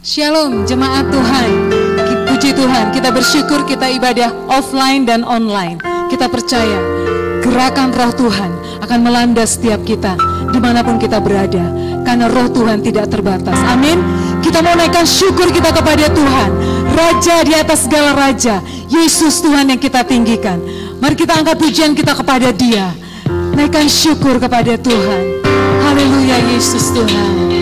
Shalom jemaat Tuhan. Puji Tuhan, kita bersyukur kita ibadah offline dan online. Kita percaya gerakan roh Tuhan akan melanda setiap kita dimanapun kita berada, karena roh Tuhan tidak terbatas. Amin. Kita mau naikkan syukur kita kepada Tuhan, Raja di atas segala raja, Yesus Tuhan yang kita tinggikan. Mari kita angkat pujian kita kepada Dia, naikkan syukur kepada Tuhan. Haleluya, Yesus Tuhan.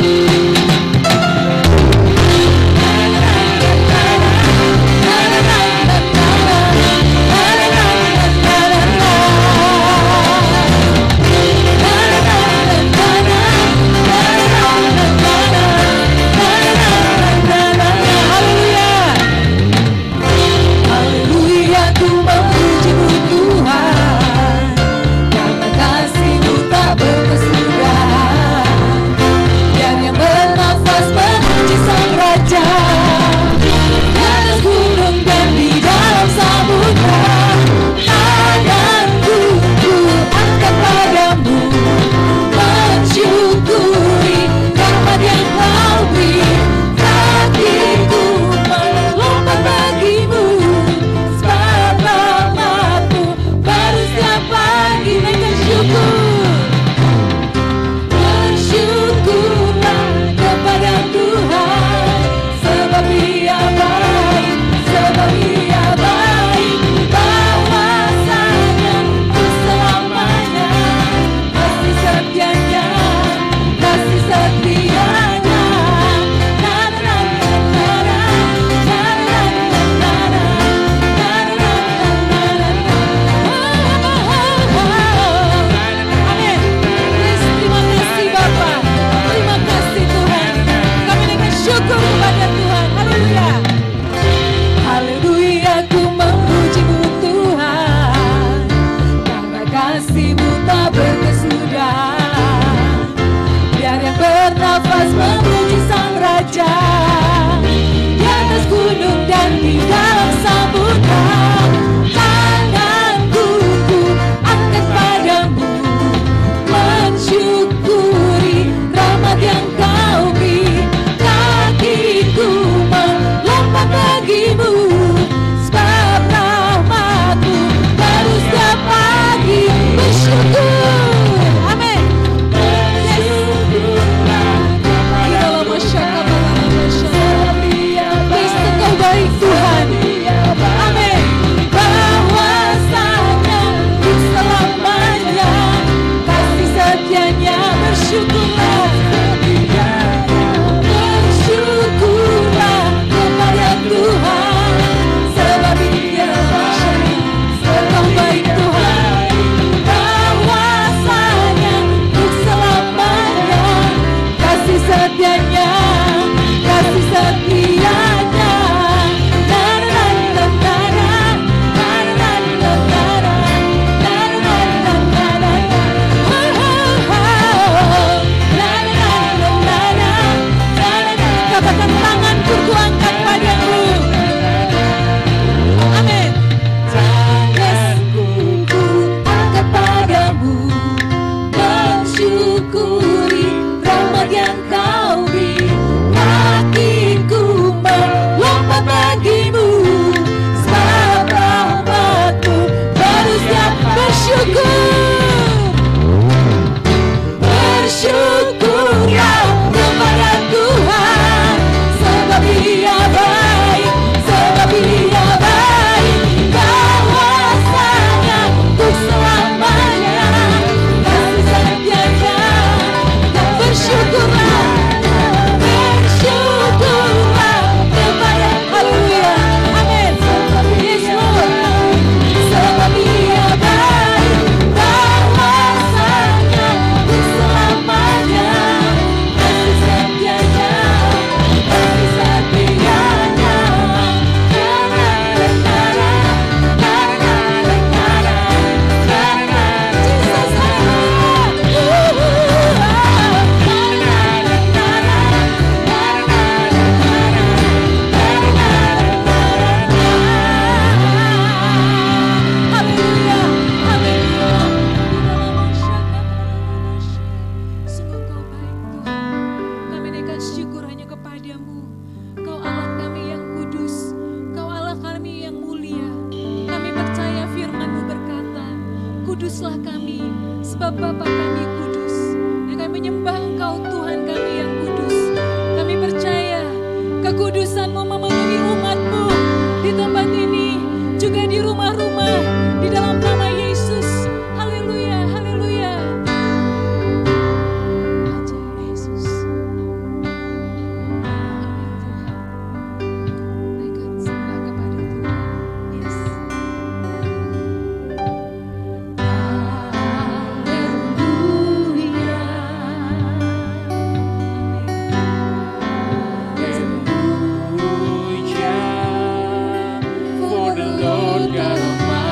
Yang Bapa kami kudus, dan kami menyembah Engkau Tuhan kami yang kudus. Kami percaya kekudusan-Mu memenuhi umat-Mu di tempat ini, juga di rumah-rumah, di dalam nama Yesus. Haleluya, haleluya. Ajar Yesus. Amin Tuhan. Naikkan sembah kepada Tuhan. Yes. For the Lord God Almighty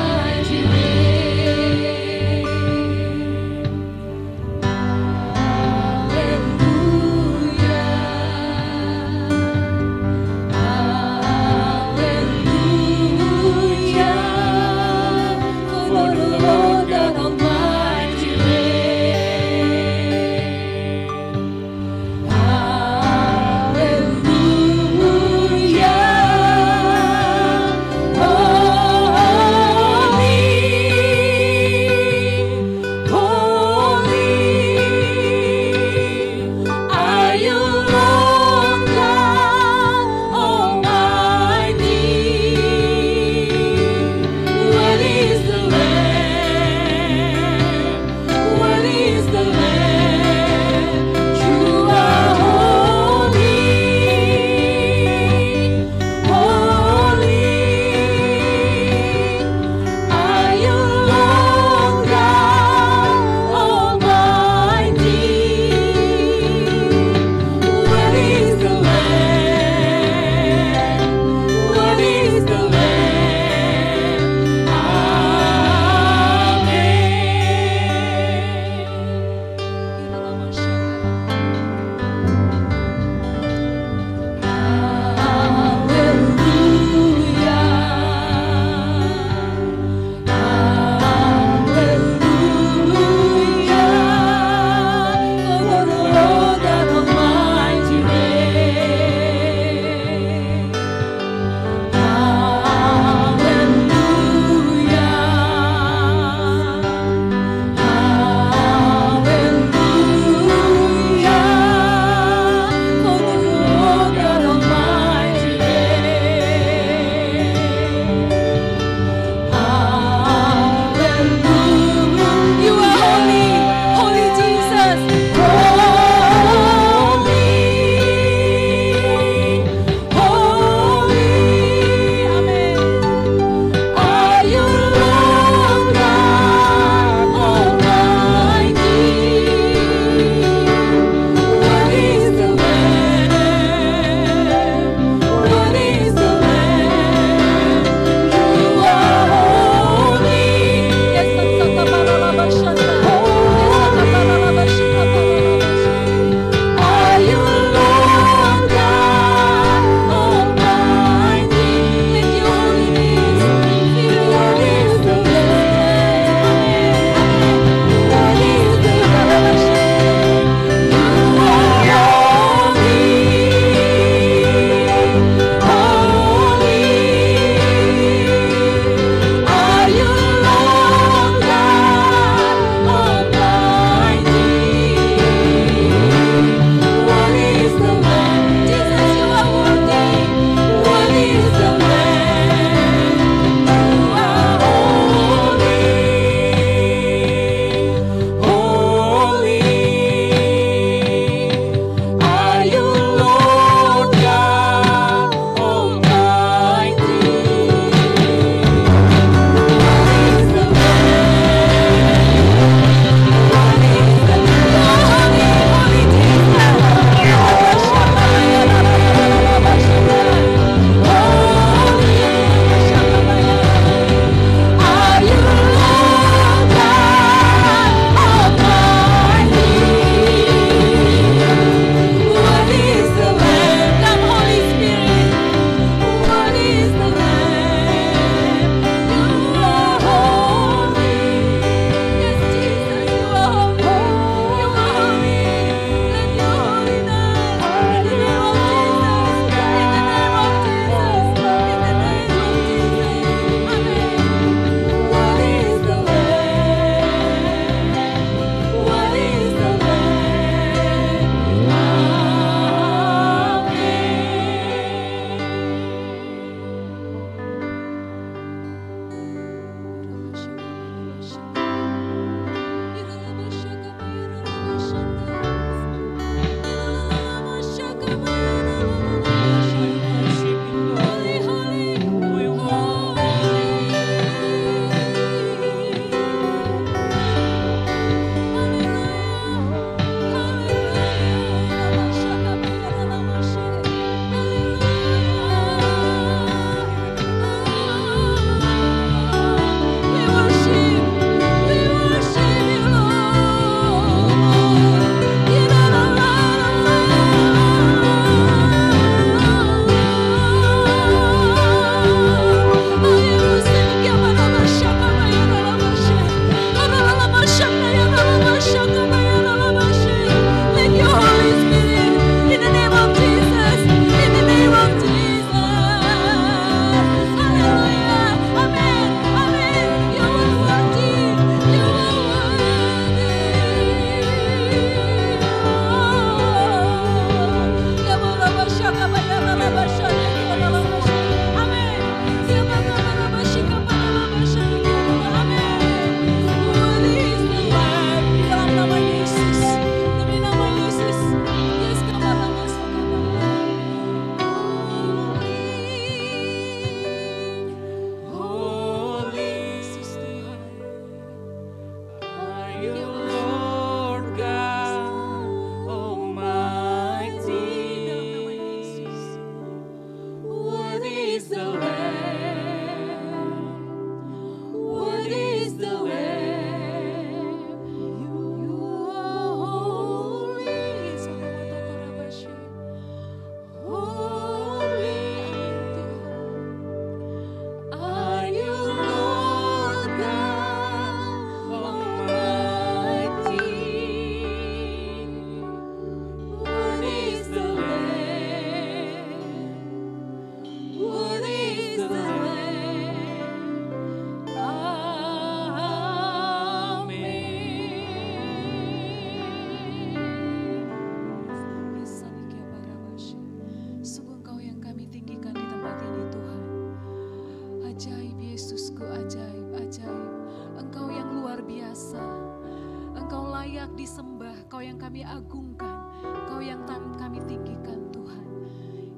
layak disembah, Kau yang kami agungkan, Kau yang kami tinggikan Tuhan.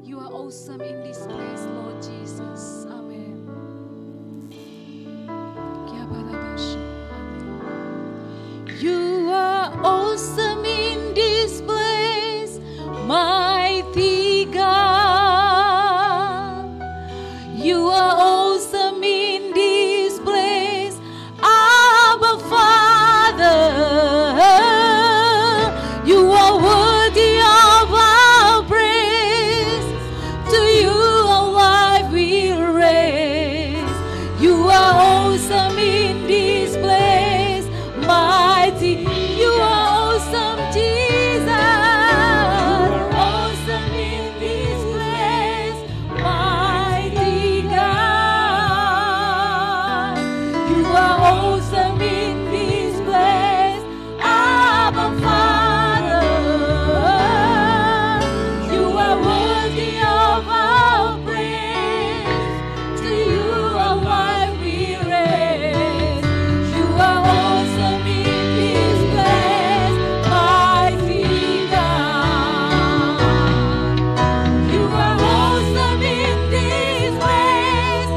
You are awesome in this place, Lord Jesus. Amen. You are awesome in this place, mighty God. You are awesome in this place, Abba Father. You are worthy of our praise. To you our life we raise. You are awesome in this place, mighty. You are awesome, Jesus. Awesome in this place, mighty God. You are awesome in this place, Abba Father. You are worthy of our praise. To you our life we raise. You are awesome in this place, mighty God. You are awesome in this place,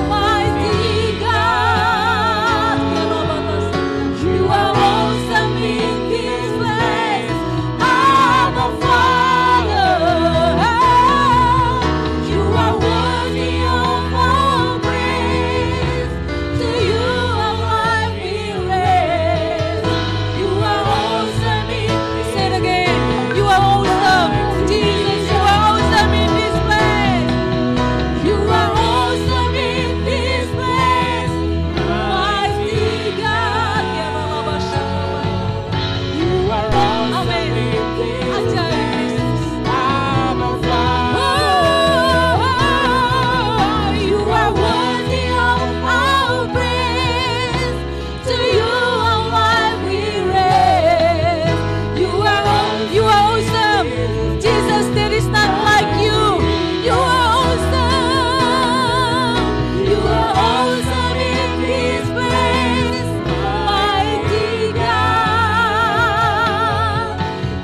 mighty God. You are awesome in this place, Abba Father. You are worthy of our praise. To you our life we raise. You are awesome in, say it again. You are awesome, Jesus. You are awesome in this place. You are awesome in this place, mighty God. You are awesome Amen. in this Ajaib Yesus. Abba Father. You are worthy of our praise. To you our life we raise. You are awesome, Jesus. There is none like you. You are awesome. You are awesome in this place, mighty God.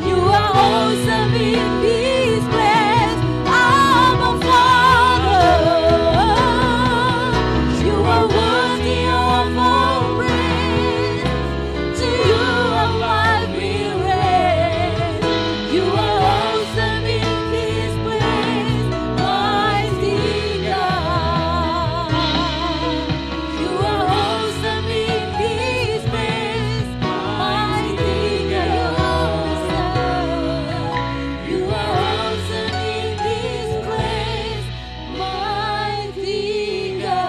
You are awesome in this place, Abba Father. You are worthy of our praise. To you our life we raise. You are awesome in this place, mighty God. You are awesome in this place, mighty God. You are awesome in this place, mighty God.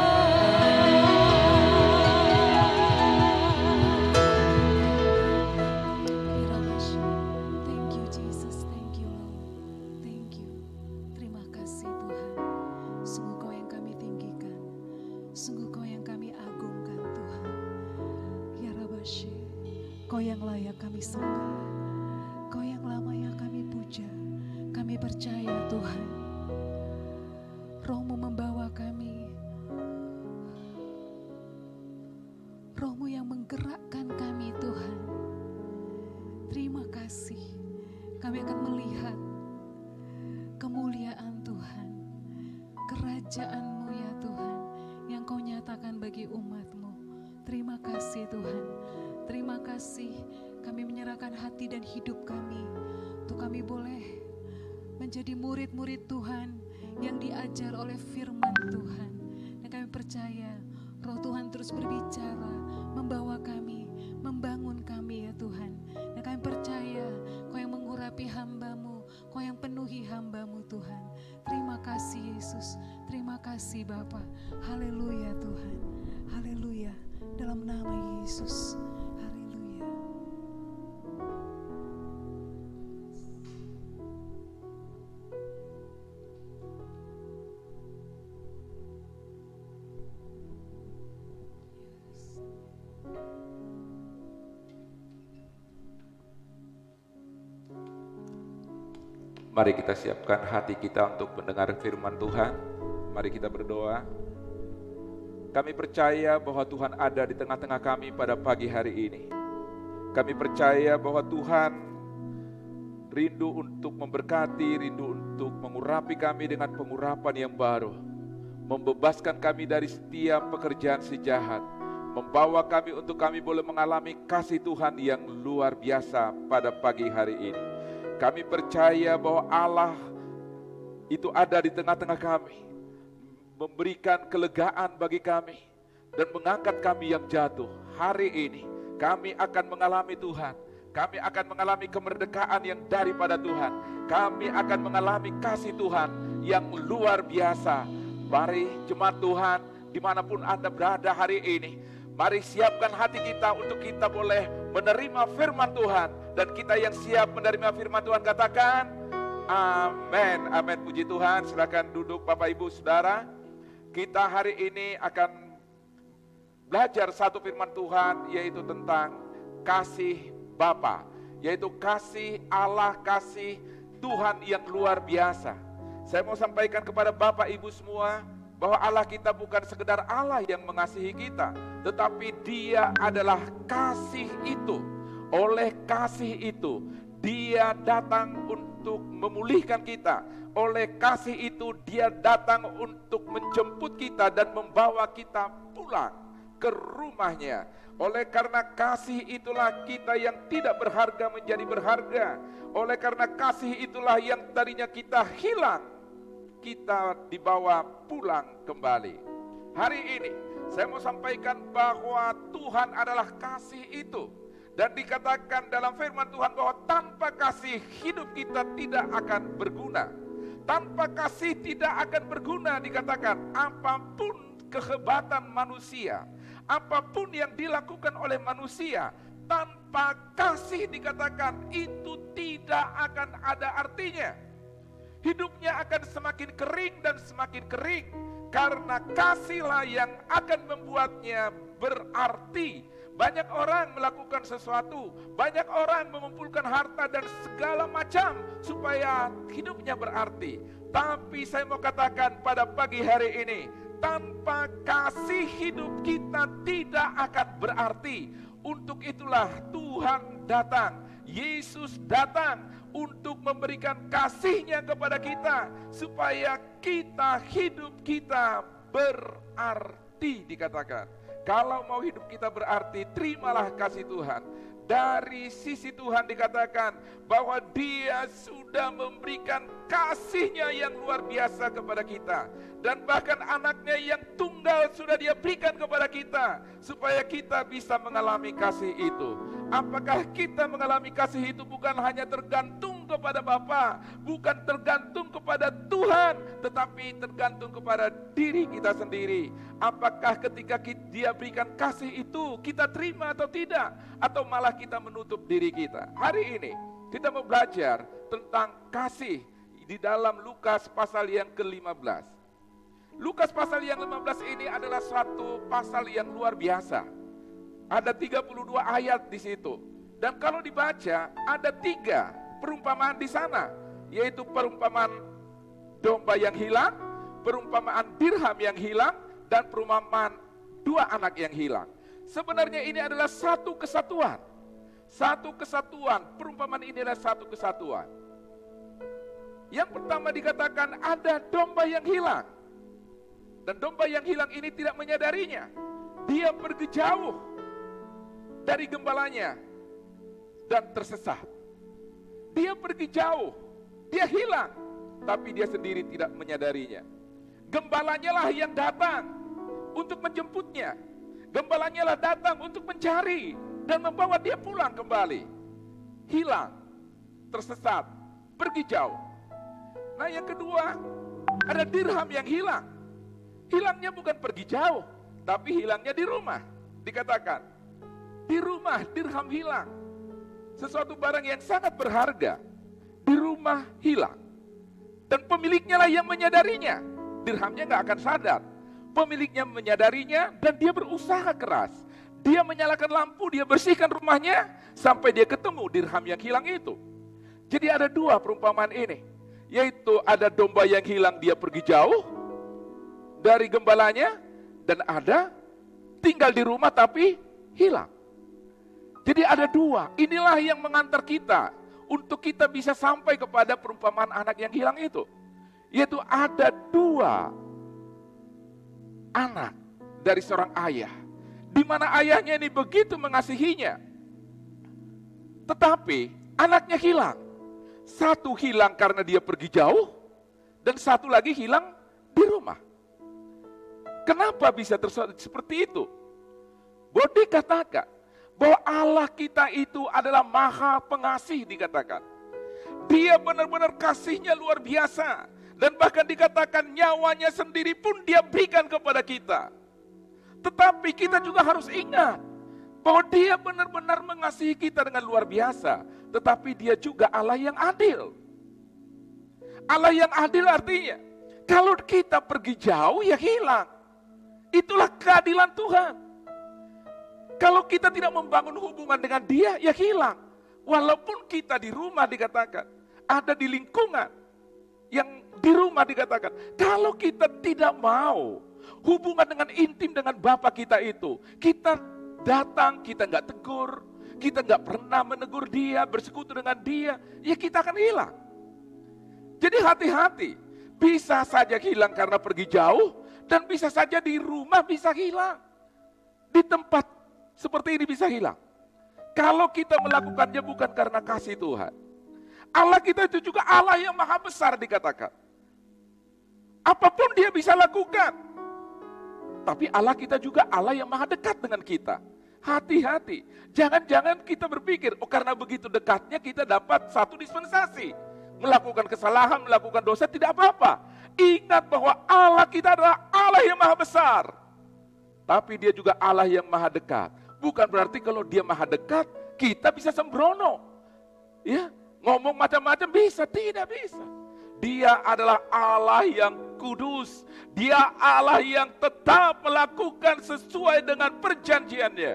Thank you Jesus, thank you Lord, thank you. Terima kasih Tuhan. Sungguh Kau yang kami tinggikan, sungguh Kau yang kami agungkan Tuhan. Ya Rabashe, Kau yang layak kami sembah, Kau yang lamanya kami puja. Kami percaya Tuhan, Roh-Mu membawa kami, Roh-Mu yang menggerakkan kami Tuhan. Terima kasih, kami akan melihat kemuliaan Tuhan, kerajaan-Mu ya Tuhan, yang Kau nyatakan bagi umat-Mu. Terima kasih Tuhan, terima kasih kami menyerahkan hati dan hidup kami, untuk kami boleh menjadi murid-murid Tuhan yang diajar oleh firman Tuhan. Dan kami percaya Roh Tuhan terus berbicara, membawa kami, membangun kami ya Tuhan. Dan kami percaya Kau yang mengurapi hamba-Mu, Kau yang penuhi hamba-Mu Tuhan. Terima kasih Yesus, terima kasih Bapa. Haleluya Tuhan, haleluya. Dalam nama Yesus, haleluya. Mari kita siapkan hati kita untuk mendengar firman Tuhan. Mari kita berdoa. Kami percaya bahwa Tuhan ada di tengah-tengah kami pada pagi hari ini. Kami percaya bahwa Tuhan rindu untuk memberkati, rindu untuk mengurapi kami dengan pengurapan yang baru. Membebaskan kami dari setiap pekerjaan si jahat. Membawa kami untuk kami boleh mengalami kasih Tuhan yang luar biasa pada pagi hari ini. Kami percaya bahwa Allah itu ada di tengah-tengah kami, memberikan kelegaan bagi kami, dan mengangkat kami yang jatuh. Hari ini kami akan mengalami Tuhan. Kami akan mengalami kemerdekaan yang daripada Tuhan. Kami akan mengalami kasih Tuhan yang luar biasa. Mari jemaat Tuhan, dimanapun Anda berada hari ini, mari siapkan hati kita untuk kita boleh menerima firman Tuhan. Dan kita yang siap menerima firman Tuhan katakan, amin. Amin, puji Tuhan. Silakan duduk Bapak Ibu Saudara. Kita hari ini akan belajar satu firman Tuhan, yaitu tentang kasih Bapa, yaitu kasih Allah, kasih Tuhan yang luar biasa. Saya mau sampaikan kepada Bapak Ibu semua bahwa Allah kita bukan sekedar Allah yang mengasihi kita, tetapi Dia adalah kasih itu. Oleh kasih itu Dia datang untuk memulihkan kita. Oleh kasih itu Dia datang untuk menjemput kita dan membawa kita pulang ke rumahnya. Oleh karena kasih itulah kita yang tidak berharga menjadi berharga. Oleh karena kasih itulah yang tadinya kita hilang, kita dibawa pulang kembali. Hari ini saya mau sampaikan bahwa Tuhan adalah kasih itu. Dan dikatakan dalam firman Tuhan bahwa tanpa kasih hidup kita tidak akan berguna. Tanpa kasih tidak akan berguna, dikatakan apapun kehebatan manusia, apapun yang dilakukan oleh manusia, tanpa kasih dikatakan itu tidak akan ada artinya. Hidupnya akan semakin kering dan semakin kering, karena kasihlah yang akan membuatnya berarti. Banyak orang melakukan sesuatu, banyak orang mengumpulkan harta dan segala macam supaya hidupnya berarti. Tapi saya mau katakan pada pagi hari ini, tanpa kasih hidup kita tidak akan berarti. Untuk itulah Tuhan datang, Yesus datang untuk memberikan kasih-Nya kepada kita, supaya kita hidup kita berarti, dikatakan. Kalau mau hidup kita berarti, terimalah kasih Tuhan. Dari sisi Tuhan dikatakan bahwa Dia sudah memberikan kasih-Nya yang luar biasa kepada kita. Dan bahkan anaknya yang tunggal sudah Dia berikan kepada kita, supaya kita bisa mengalami kasih itu. Apakah kita mengalami kasih itu bukan hanya tergantung kepada Bapa, bukan tergantung kepada Tuhan, tetapi tergantung kepada diri kita sendiri. Apakah ketika Dia berikan kasih itu kita terima atau tidak, atau malah kita menutup diri kita. Hari ini kita mau belajar tentang kasih di dalam Lukas pasal yang ke-15. Lukas pasal yang 15 ini adalah suatu pasal yang luar biasa. Ada 32 ayat di situ. Dan kalau dibaca ada 3 perumpamaan di sana, yaitu perumpamaan domba yang hilang, perumpamaan dirham yang hilang, dan perumpamaan 2 anak yang hilang. Sebenarnya ini adalah satu kesatuan. Satu kesatuan, perumpamaan ini adalah satu kesatuan. Yang pertama dikatakan ada domba yang hilang. Dan domba yang hilang ini tidak menyadarinya. Dia pergi jauh dari gembalanya dan tersesat. Dia pergi jauh, dia hilang, tapi dia sendiri tidak menyadarinya. Gembalanya lah yang datang untuk menjemputnya. Gembalanya lah datang untuk mencari dan membawa dia pulang kembali. Hilang, tersesat, pergi jauh. Nah yang kedua, ada dirham yang hilang. Hilangnya bukan pergi jauh, tapi hilangnya di rumah. Dikatakan di rumah dirham hilang. Sesuatu barang yang sangat berharga di rumah hilang. Dan pemiliknya lah yang menyadarinya. Dirhamnya gak akan sadar. Pemiliknya menyadarinya dan dia berusaha keras. Dia menyalakan lampu, dia bersihkan rumahnya sampai dia ketemu dirham yang hilang itu. Jadi ada 2 perumpamaan ini. Yaitu ada domba yang hilang, dia pergi jauh dari gembalanya. Dan ada tinggal di rumah tapi hilang. Jadi ada dua, inilah yang mengantar kita untuk kita bisa sampai kepada perumpamaan anak yang hilang itu. Yaitu ada dua anak dari seorang ayah, di mana ayahnya ini begitu mengasihinya. Tetapi anaknya hilang. Satu hilang karena dia pergi jauh, dan satu lagi hilang di rumah. Kenapa bisa seperti itu? Boleh dikatakan bahwa Allah kita itu adalah maha pengasih dikatakan. Dia benar-benar kasihnya luar biasa. Dan bahkan dikatakan nyawanya sendiri pun dia berikan kepada kita. Tetapi kita juga harus ingat bahwa dia benar-benar mengasihi kita dengan luar biasa. Tetapi dia juga Allah yang adil. Allah yang adil artinya, kalau kita pergi jauh ya hilang. Itulah keadilan Tuhan. Kalau kita tidak membangun hubungan dengan dia ya hilang. Walaupun kita di rumah dikatakan, ada di lingkungan yang di rumah dikatakan, kalau kita tidak mau hubungan dengan intim dengan Bapa kita itu, kita datang, kita nggak tegur, kita nggak pernah menegur dia, bersekutu dengan dia, ya kita akan hilang. Jadi hati-hati, bisa saja hilang karena pergi jauh, dan bisa saja di rumah bisa hilang. Di tempat seperti ini bisa hilang. Kalau kita melakukannya bukan karena kasih Tuhan. Allah kita itu juga Allah yang maha besar dikatakan. Apapun dia bisa lakukan. Tapi Allah kita juga Allah yang maha dekat dengan kita. Hati-hati, jangan-jangan kita berpikir, oh karena begitu dekatnya kita dapat satu dispensasi. Melakukan kesalahan, melakukan dosa tidak apa-apa. Ingat bahwa Allah kita adalah Allah yang maha besar. Tapi dia juga Allah yang maha dekat. Bukan berarti kalau dia maha dekat, kita bisa sembrono. Ya, ngomong macam-macam bisa, tidak bisa. Dia adalah Allah yang kudus. Dia Allah yang tetap melakukan sesuai dengan perjanjiannya.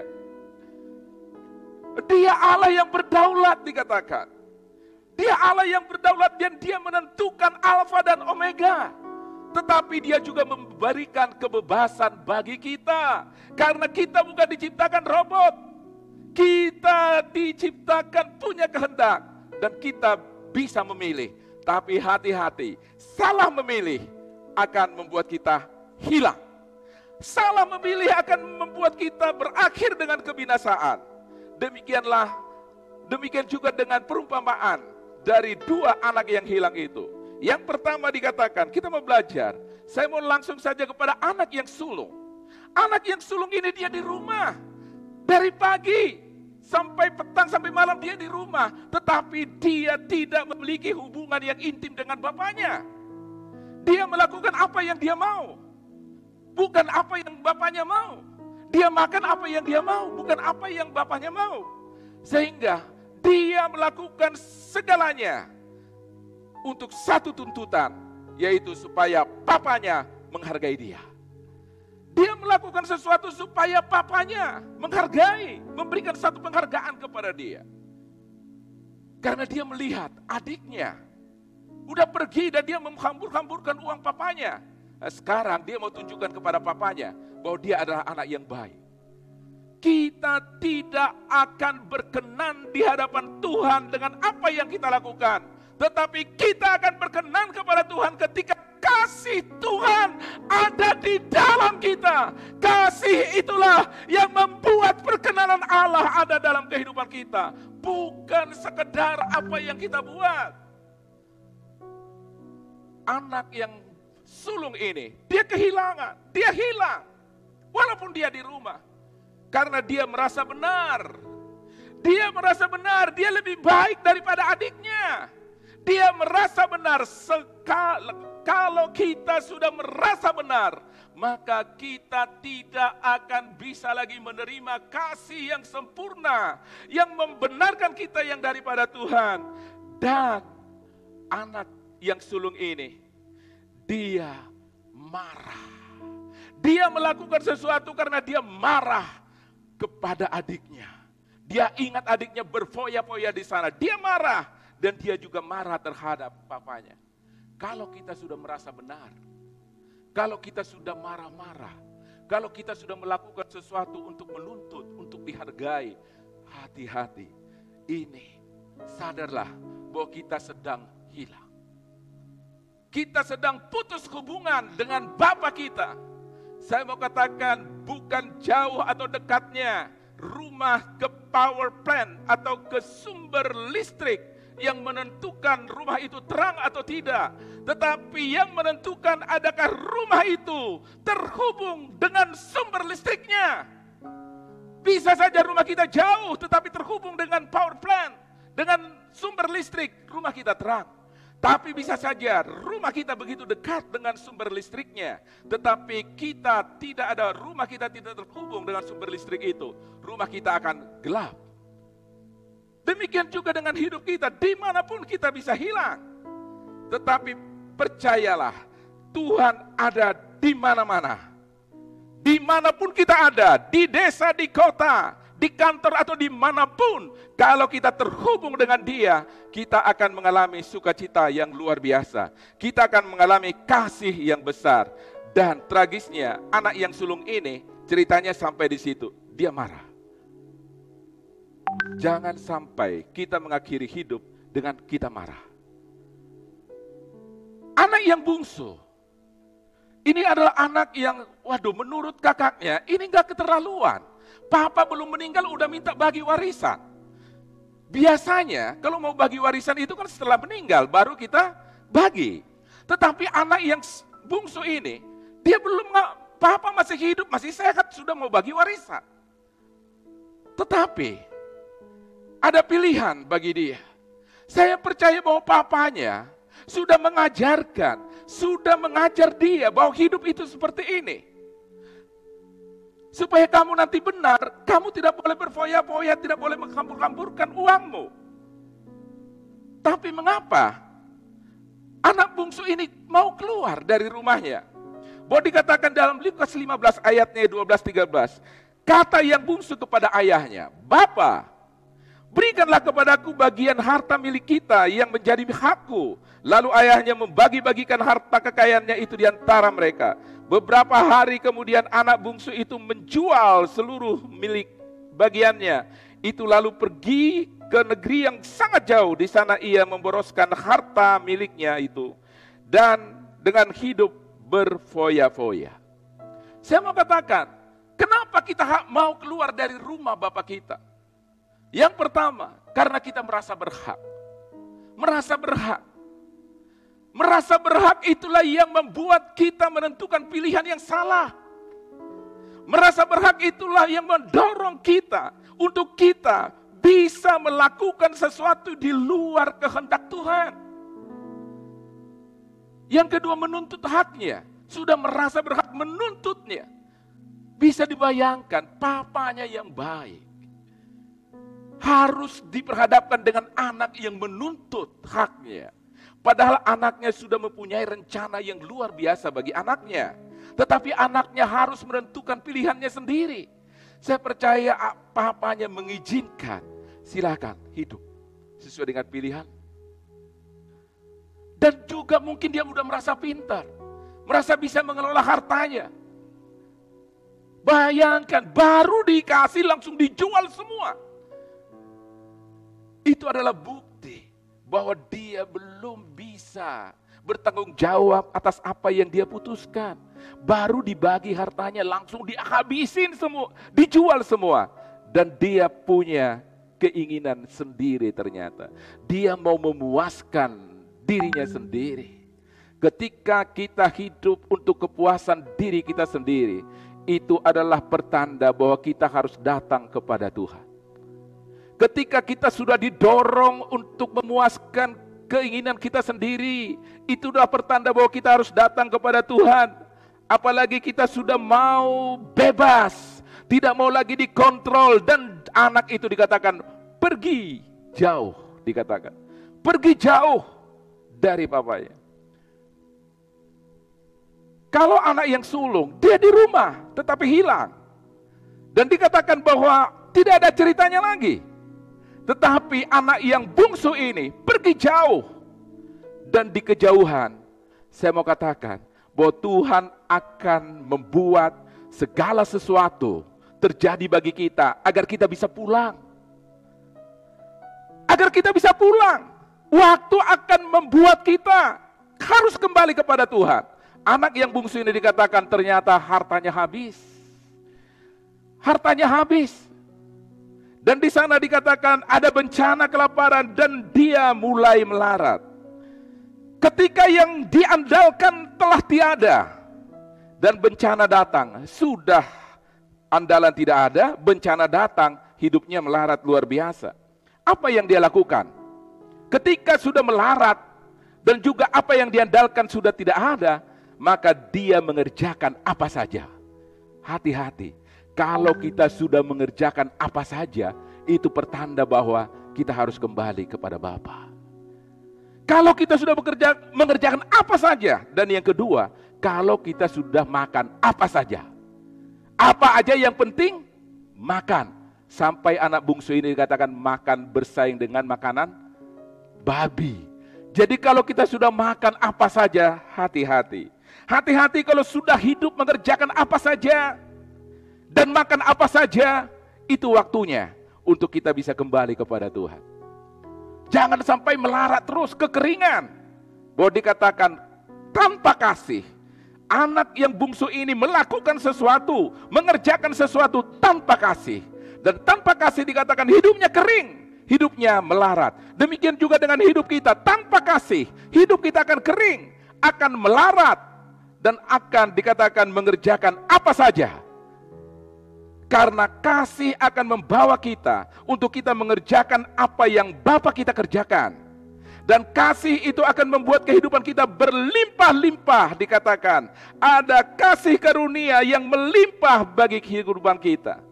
Dia Allah yang berdaulat dikatakan. Dia Allah yang berdaulat dan dia menentukan alfa dan omega. Tetapi dia juga memberikan kebebasan bagi kita. Karena kita bukan diciptakan robot. Kita diciptakan punya kehendak. Dan kita bisa memilih. Tapi hati-hati, salah memilih akan membuat kita hilang. Salah memilih akan membuat kita berakhir dengan kebinasaan. Demikian juga dengan perumpamaan dari dua anak yang hilang itu. Yang pertama dikatakan, kita mau belajar, saya mau langsung saja kepada anak yang sulung. Anak yang sulung ini dia di rumah. Dari pagi sampai petang sampai malam dia di rumah. Tetapi dia tidak memiliki hubungan yang intim dengan bapaknya. Dia melakukan apa yang dia mau. Bukan apa yang bapaknya mau. Dia makan apa yang dia mau, bukan apa yang bapaknya mau. Sehingga dia melakukan segalanya untuk satu tuntutan, yaitu supaya papanya menghargai dia. Dia melakukan sesuatu supaya papanya menghargai, memberikan satu penghargaan kepada dia. Karena dia melihat adiknya udah pergi dan dia menghambur-hamburkan uang papanya. Nah, sekarang dia mau tunjukkan kepada papanya bahwa dia adalah anak yang baik. Kita tidak akan berkenan di hadapan Tuhan dengan apa yang kita lakukan. Tetapi kita akan berkenan kepada Tuhan ketika kasih Tuhan ada di dalam kita. Kasih itulah yang membuat perkenanan Allah ada dalam kehidupan kita. Bukan sekedar apa yang kita buat. Anak yang sulung ini, dia kehilangan, dia hilang. Walaupun dia di rumah. Karena dia merasa benar. Dia merasa benar, dia lebih baik daripada adiknya. Dia merasa benar. Kalau kita sudah merasa benar, maka kita tidak akan bisa lagi menerima kasih yang sempurna, yang membenarkan kita yang daripada Tuhan. Dan anak yang sulung ini, dia marah. Dia melakukan sesuatu karena dia marah kepada adiknya. Dia ingat adiknya berfoya-foya di sana. Dia marah dan dia juga marah terhadap papanya. Kalau kita sudah merasa benar, kalau kita sudah marah-marah, kalau kita sudah melakukan sesuatu untuk menuntut, untuk dihargai, hati-hati. Ini, sadarlah bahwa kita sedang hilang. Kita sedang putus hubungan dengan Bapa kita. Saya mau katakan, bukan jauh atau dekatnya rumah ke power plant atau ke sumber listrik yang menentukan rumah itu terang atau tidak. Tetapi yang menentukan adakah rumah itu terhubung dengan sumber listriknya. Bisa saja rumah kita jauh tetapi terhubung dengan power plant, dengan sumber listrik, rumah kita terang. Tapi bisa saja rumah kita begitu dekat dengan sumber listriknya, tetapi rumah kita tidak terhubung dengan sumber listrik itu. Rumah kita akan gelap. Demikian juga dengan hidup kita, dimanapun kita bisa hilang. Tetapi percayalah, Tuhan ada di mana-mana. Dimanapun kita ada, di desa, di kota, di kantor atau dimanapun, kalau kita terhubung dengan Dia, kita akan mengalami sukacita yang luar biasa. Kita akan mengalami kasih yang besar. Dan tragisnya, anak yang sulung ini, ceritanya sampai di situ. Dia marah. Jangan sampai kita mengakhiri hidup dengan kita marah. Anak yang bungsu, ini adalah anak yang, menurut kakaknya, ini gak keterlaluan. Papa belum meninggal udah minta bagi warisan. Biasanya kalau mau bagi warisan itu kan setelah meninggal baru kita bagi. Tetapi anak yang bungsu ini, dia Papa masih hidup, masih sehat, sudah mau bagi warisan. Tetapi ada pilihan bagi dia. Saya percaya bahwa papanya sudah mengajarkan, sudah mengajar dia bahwa hidup itu seperti ini. Supaya kamu nanti benar, kamu tidak boleh berfoya-foya, tidak boleh menghambur-hamburkan uangmu. Tapi mengapa anak bungsu ini mau keluar dari rumahnya? Bahwa dikatakan dalam Lukas 15 ayatnya 12-13, kata yang bungsu kepada ayahnya, "Bapa, berikanlah kepadaku bagian harta milik kita yang menjadi hakku." Lalu ayahnya membagi-bagikan harta kekayaannya itu di antara mereka. Beberapa hari kemudian anak bungsu itu menjual seluruh milik bagiannya. Itu lalu pergi ke negeri yang sangat jauh. Di sana ia memboroskan harta miliknya itu. Dan dengan hidup berfoya-foya. Saya mau katakan, kenapa kita mau keluar dari rumah Bapa kita? Yang pertama, karena kita merasa berhak. Merasa berhak. Merasa berhak itulah yang membuat kita menentukan pilihan yang salah. Merasa berhak itulah yang mendorong kita untuk kita bisa melakukan sesuatu di luar kehendak Tuhan. Yang kedua, menuntut haknya. Sudah merasa berhak menuntutnya. Bisa dibayangkan papanya yang baik harus diperhadapkan dengan anak yang menuntut haknya. Padahal anaknya sudah mempunyai rencana yang luar biasa bagi anaknya. Tetapi anaknya harus menentukan pilihannya sendiri. Saya percaya papanya mengizinkan, silakan hidup sesuai dengan pilihan. Dan juga mungkin dia sudah merasa pintar, merasa bisa mengelola hartanya. Bayangkan, baru dikasih langsung dijual semua. Itu adalah bukti bahwa dia belum bisa bertanggung jawab atas apa yang dia putuskan. Baru dibagi hartanya, langsung dihabisin semua, dijual semua. Dan dia punya keinginan sendiri ternyata. Dia mau memuaskan dirinya sendiri. Ketika kita hidup untuk kepuasan diri kita sendiri, itu adalah pertanda bahwa kita harus datang kepada Tuhan. Ketika kita sudah didorong untuk memuaskan keinginan kita sendiri, itu adalah pertanda bahwa kita harus datang kepada Tuhan. Apalagi kita sudah mau bebas, tidak mau lagi dikontrol, dan anak itu dikatakan pergi jauh, dikatakan pergi jauh dari papanya. Kalau anak yang sulung, dia di rumah tetapi hilang, dan dikatakan bahwa tidak ada ceritanya lagi. Tetapi anak yang bungsu ini pergi jauh. Dan di kejauhan, saya mau katakan bahwa Tuhan akan membuat segala sesuatu terjadi bagi kita agar kita bisa pulang. agar kita bisa pulang. Waktu akan membuat kita harus kembali kepada Tuhan. Anak yang bungsu ini dikatakan ternyata hartanya habis. Hartanya habis. Dan di sana dikatakan ada bencana kelaparan dan dia mulai melarat. Ketika yang diandalkan telah tiada dan bencana datang, sudah andalan tidak ada, bencana datang, hidupnya melarat luar biasa. Apa yang dia lakukan? Ketika sudah melarat dan juga apa yang diandalkan sudah tidak ada, maka dia mengerjakan apa saja. Hati-hati, kalau kita sudah mengerjakan apa saja, itu pertanda bahwa kita harus kembali kepada Bapa. Kalau kita sudah mengerjakan apa saja, dan yang kedua, kalau kita sudah makan apa saja. Apa aja yang penting, makan. Sampai anak bungsu ini dikatakan makan bersaing dengan makanan babi. Jadi kalau kita sudah makan apa saja, hati-hati. Hati-hati kalau sudah hidup mengerjakan apa saja dan makan apa saja, itu waktunya untuk kita bisa kembali kepada Tuhan. Jangan sampai melarat terus, kekeringan. Bahwa dikatakan tanpa kasih, anak yang bungsu ini melakukan sesuatu, mengerjakan sesuatu tanpa kasih. Dan tanpa kasih dikatakan hidupnya kering. Hidupnya melarat. Demikian juga dengan hidup kita. Tanpa kasih, hidup kita akan kering, akan melarat, dan akan dikatakan mengerjakan apa saja. Karena kasih akan membawa kita untuk kita mengerjakan apa yang Bapa kita kerjakan. Dan kasih itu akan membuat kehidupan kita berlimpah-limpah. Dikatakan ada kasih karunia yang melimpah bagi kehidupan kita.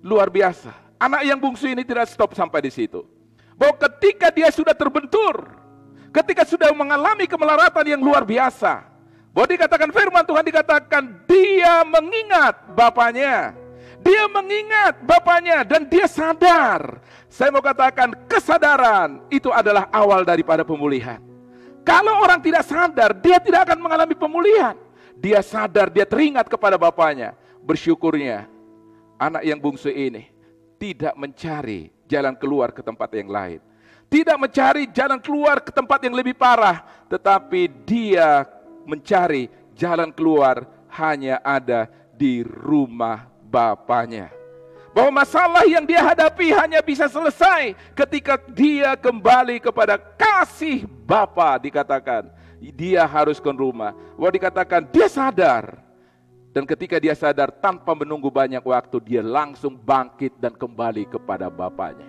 Luar biasa. Anak yang bungsu ini tidak stop sampai di situ. Bahwa ketika dia sudah terbentur, ketika sudah mengalami kemelaratan yang luar biasa, bahwa dikatakan firman Tuhan dikatakan dia mengingat bapaknya. Dia mengingat bapaknya dan dia sadar. Saya mau katakan kesadaran itu adalah awal daripada pemulihan. Kalau orang tidak sadar, dia tidak akan mengalami pemulihan. Dia sadar, dia teringat kepada bapaknya. Bersyukurnya anak yang bungsu ini tidak mencari jalan keluar ke tempat yang lain. Tidak mencari jalan keluar ke tempat yang lebih parah. Tetapi dia mencari jalan keluar hanya ada di rumah bapaknya. Bahwa masalah yang dia hadapi hanya bisa selesai ketika dia kembali kepada kasih Bapa. Dikatakan dia harus ke rumah. Bahwa dikatakan dia sadar. Dan ketika dia sadar tanpa menunggu banyak waktu, dia langsung bangkit dan kembali kepada bapaknya.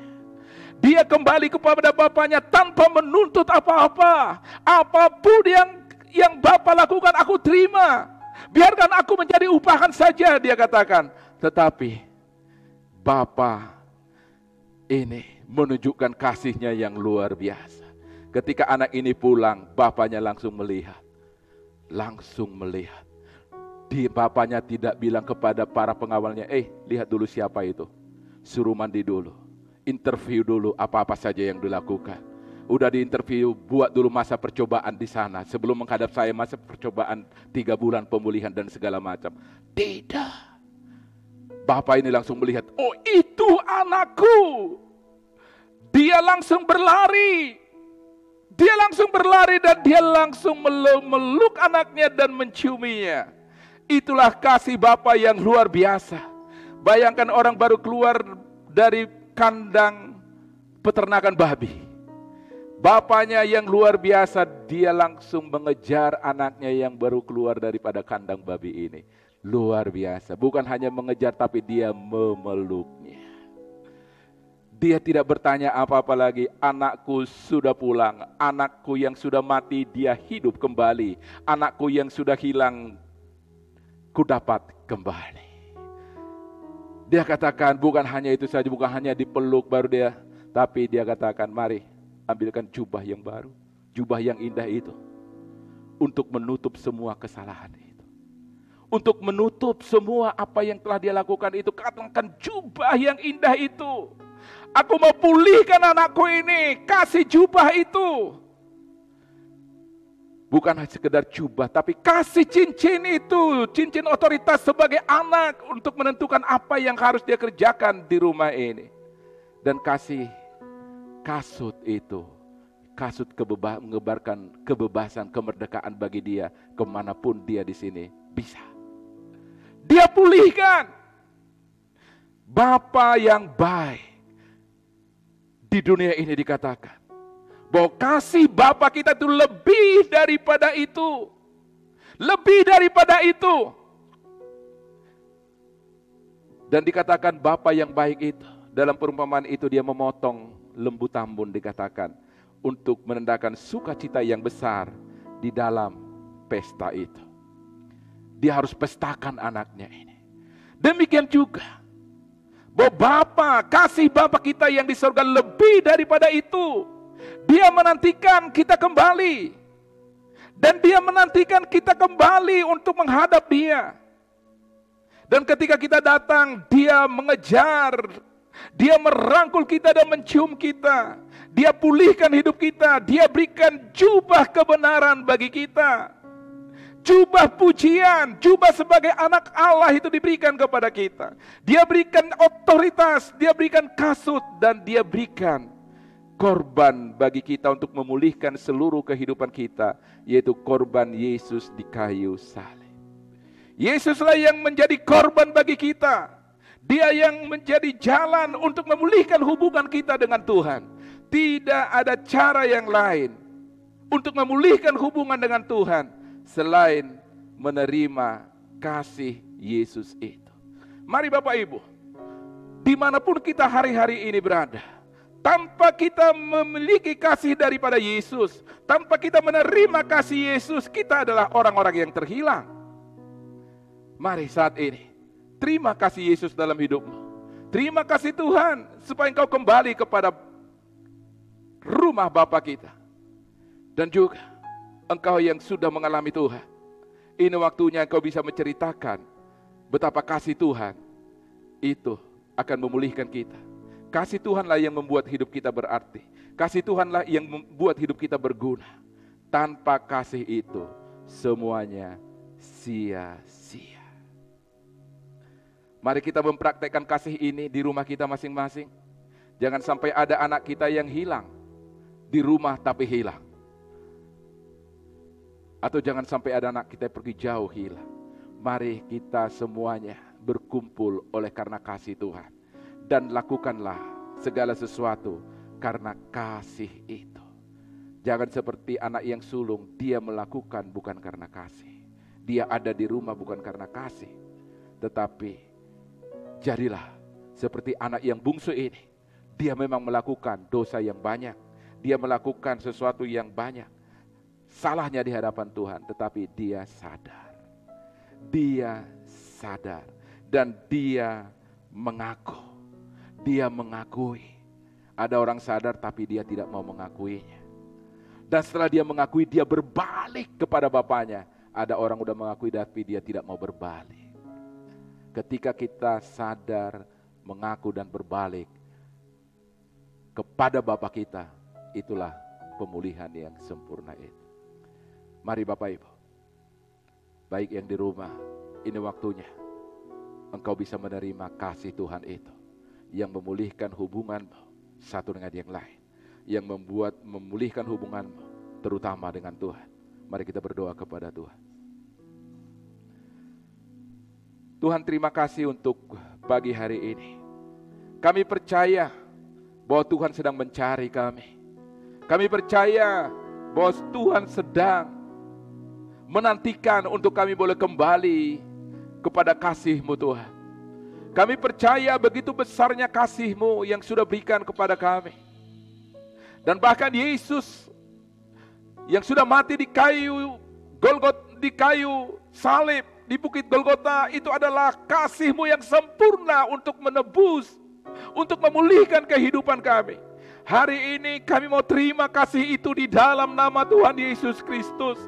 Dia kembali kepada bapaknya tanpa menuntut apa-apa. Apapun yang Bapa lakukan aku terima. Biarkan aku menjadi upahan saja, dia katakan. Tetapi Bapa ini menunjukkan kasihnya yang luar biasa. Ketika anak ini pulang, bapaknya langsung melihat. Langsung melihat. Bapaknya tidak bilang kepada para pengawalnya, lihat dulu siapa itu. Suruh mandi dulu. Interview dulu apa-apa saja yang dilakukan. Udah diinterview, buat dulu masa percobaan di sana. Sebelum menghadap saya masa percobaan 3 bulan pemulihan dan segala macam. Tidak. Bapak ini langsung melihat, oh itu anakku. Dia langsung berlari. Dia langsung berlari dan dia langsung meluk anaknya dan menciuminya. Itulah kasih Bapa yang luar biasa. Bayangkan orang baru keluar dari kandang peternakan babi. Bapaknya yang luar biasa, dia langsung mengejar anaknya yang baru keluar daripada kandang babi ini. Luar biasa. Bukan hanya mengejar, tapi dia memeluknya. Dia tidak bertanya apa-apa lagi. Anakku sudah pulang. Anakku yang sudah mati, dia hidup kembali. Anakku yang sudah hilang, ku dapat kembali. Dia katakan bukan hanya itu saja, bukan hanya dipeluk baru dia, tapi dia katakan mari ambilkan jubah yang baru, jubah yang indah itu, untuk menutup semua kesalahan itu, untuk menutup semua apa yang telah dia lakukan itu. Katakan jubah yang indah itu, aku mau pulihkan anakku ini, kasih jubah itu. Bukan hanya sekedar jubah, tapi kasih cincin itu, cincin otoritas sebagai anak untuk menentukan apa yang harus dia kerjakan di rumah ini. Dan kasih kasut itu, kasut mengebarkan kebebasan, kemerdekaan bagi dia kemanapun dia di sini bisa. Dia pulihkan. Bapa yang baik. Di dunia ini dikatakan bahwa kasih Bapa kita itu lebih daripada itu. Lebih daripada itu. Dan dikatakan Bapa yang baik itu, dalam perumpamaan itu dia memotong lembu tambun dikatakan, untuk menandakan sukacita yang besar di dalam pesta itu. Dia harus pestakan anaknya ini. Demikian juga bahwa Bapa, kasih Bapa kita yang di surga lebih daripada itu. Dia menantikan kita kembali. Dan dia menantikan kita kembali untuk menghadap dia. Dan ketika kita datang, dia mengejar, dia merangkul kita dan mencium kita. Dia pulihkan hidup kita, dia berikan jubah kebenaran bagi kita. Jubah pujian, jubah sebagai anak Allah itu diberikan kepada kita. Dia berikan otoritas, dia berikan kasut, dan dia berikan korban bagi kita untuk memulihkan seluruh kehidupan kita, yaitu korban Yesus di kayu salib. Yesuslah yang menjadi korban bagi kita. Dia yang menjadi jalan untuk memulihkan hubungan kita dengan Tuhan. Tidak ada cara yang lain untuk memulihkan hubungan dengan Tuhan selain menerima kasih Yesus itu. Mari Bapak Ibu, dimanapun kita hari-hari ini berada, tanpa kita memiliki kasih daripada Yesus, tanpa kita menerima kasih Yesus, kita adalah orang-orang yang terhilang. Mari saat ini, terima kasih Yesus dalam hidupmu. Terima kasih Tuhan, supaya engkau kembali kepada rumah Bapa kita. Dan juga engkau yang sudah mengalami Tuhan, ini waktunya engkau bisa menceritakan betapa kasih Tuhan itu akan memulihkan kita. Kasih Tuhanlah yang membuat hidup kita berarti. Kasih Tuhanlah yang membuat hidup kita berguna. Tanpa kasih itu, semuanya sia-sia. Mari kita mempraktekkan kasih ini di rumah kita masing-masing. Jangan sampai ada anak kita yang hilang di rumah tapi hilang. Atau jangan sampai ada anak kita pergi jauh hilang. Mari kita semuanya berkumpul oleh karena kasih Tuhan. Dan lakukanlah segala sesuatu karena kasih itu. Jangan seperti anak yang sulung, dia melakukan bukan karena kasih. Dia ada di rumah bukan karena kasih. Tetapi jadilah seperti anak yang bungsu ini. Dia memang melakukan dosa yang banyak. Dia melakukan sesuatu yang banyak. Salahnya di hadapan Tuhan, tetapi dia sadar. Dia sadar. Dan dia mengaku. Dia mengakui. Ada orang sadar tapi dia tidak mau mengakuinya. Dan setelah dia mengakui, dia berbalik kepada bapaknya. Ada orang udah mengakui tapi dia tidak mau berbalik. Ketika kita sadar, mengaku dan berbalik kepada Bapa kita, itulah pemulihan yang sempurna itu. Mari Bapak Ibu, baik yang di rumah, ini waktunya engkau bisa menerima kasih Tuhan itu, yang memulihkan hubunganmu satu dengan yang lain, yang memulihkan hubunganmu terutama dengan Tuhan. Mari kita berdoa kepada Tuhan. Tuhan, terima kasih untuk pagi hari ini. Kami percaya bahwa Tuhan sedang mencari kami. Kami percaya bahwa Tuhan sedang menantikan untuk kami boleh kembali kepada kasih-Mu Tuhan. Kami percaya begitu besarnya kasih-Mu yang sudah berikan kepada kami. Dan bahkan Yesus yang sudah mati di kayu salib di bukit Golgota, itu adalah kasih-Mu yang sempurna untuk menebus, untuk memulihkan kehidupan kami. Hari ini kami mau terima kasih itu di dalam nama Tuhan Yesus Kristus.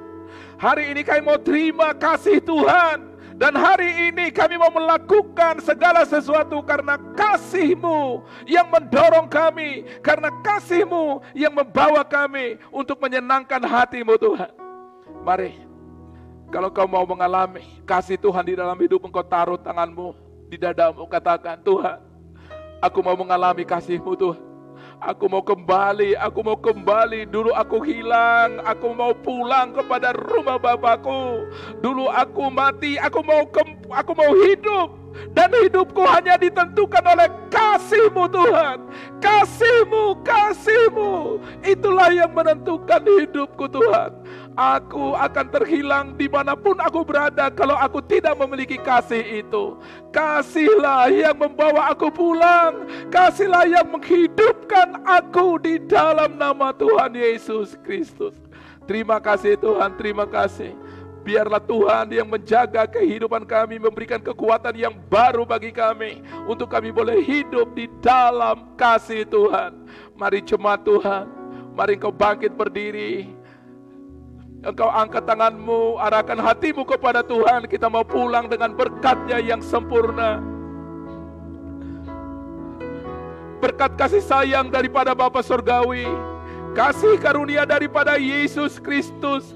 Hari ini kami mau terima kasih Tuhan. Dan hari ini kami mau melakukan segala sesuatu karena kasih-Mu yang mendorong kami. Karena kasih-Mu yang membawa kami untuk menyenangkan hati-Mu Tuhan. Mari, kalau kau mau mengalami kasih Tuhan di dalam hidup, engkau taruh tanganmu di dadamu, katakan, Tuhan, Aku mau mengalami kasih-Mu Tuhan. Aku mau kembali. Dulu aku hilang, aku mau pulang kepada rumah Bapakku. Dulu aku mati, aku mau hidup. Dan hidupku hanya ditentukan oleh kasih-Mu Tuhan. Kasih-Mu. Itulah yang menentukan hidupku Tuhan. Aku akan terhilang dimanapun aku berada kalau aku tidak memiliki kasih itu. Kasih-Lah yang membawa aku pulang. Kasih-Lah yang menghidupkan aku di dalam nama Tuhan Yesus Kristus. Terima kasih Tuhan, terima kasih. Biarlah Tuhan yang menjaga kehidupan kami, memberikan kekuatan yang baru bagi kami, untuk kami boleh hidup di dalam kasih Tuhan. Mari jemaat Tuhan, mari engkau bangkit berdiri. Engkau angkat tanganmu, arahkan hatimu kepada Tuhan. Kita mau pulang dengan berkat-Nya yang sempurna. Berkat kasih sayang daripada Bapa Surgawi, kasih karunia daripada Yesus Kristus,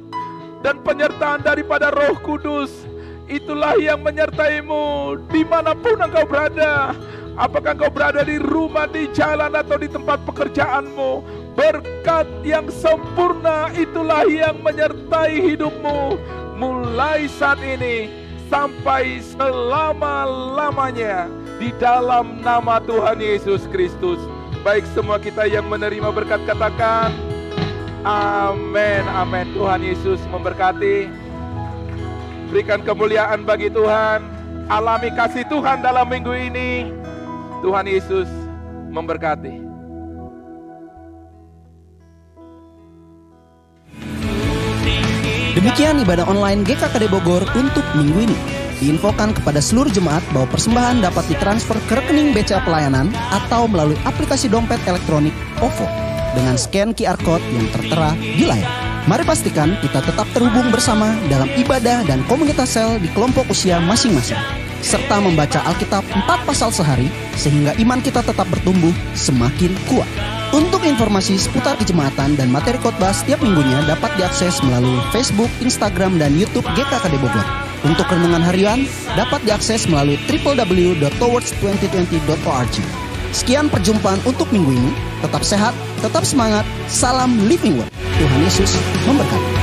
dan penyertaan daripada Roh Kudus. Itulah yang menyertaimu dimanapun engkau berada. Apakah engkau berada di rumah, di jalan, atau di tempat pekerjaanmu, berkat yang sempurna itulah yang menyertai hidupmu mulai saat ini sampai selama-lamanya di dalam nama Tuhan Yesus Kristus. Baik, semua kita yang menerima berkat katakan amin, amin. Tuhan Yesus memberkati. Berikan kemuliaan bagi Tuhan. Alami kasih Tuhan dalam minggu ini. Tuhan Yesus memberkati. Demikian ibadah online GKKD Bogor untuk minggu ini. Diinfokan kepada seluruh jemaat bahwa persembahan dapat ditransfer ke rekening BCA Pelayanan atau melalui aplikasi dompet elektronik OVO dengan scan QR Code yang tertera di layar. Mari pastikan kita tetap terhubung bersama dalam ibadah dan komunitas sel di kelompok usia masing-masing, serta membaca Alkitab 4 pasal sehari sehingga iman kita tetap bertumbuh semakin kuat. Untuk informasi seputar kejemaatan dan materi khotbah setiap minggunya dapat diakses melalui Facebook, Instagram, dan YouTube GKKD Bogor. Untuk renungan harian dapat diakses melalui www.towards2020.org. Sekian perjumpaan untuk minggu ini. Tetap sehat, tetap semangat. Salam Living Word. Tuhan Yesus memberkati.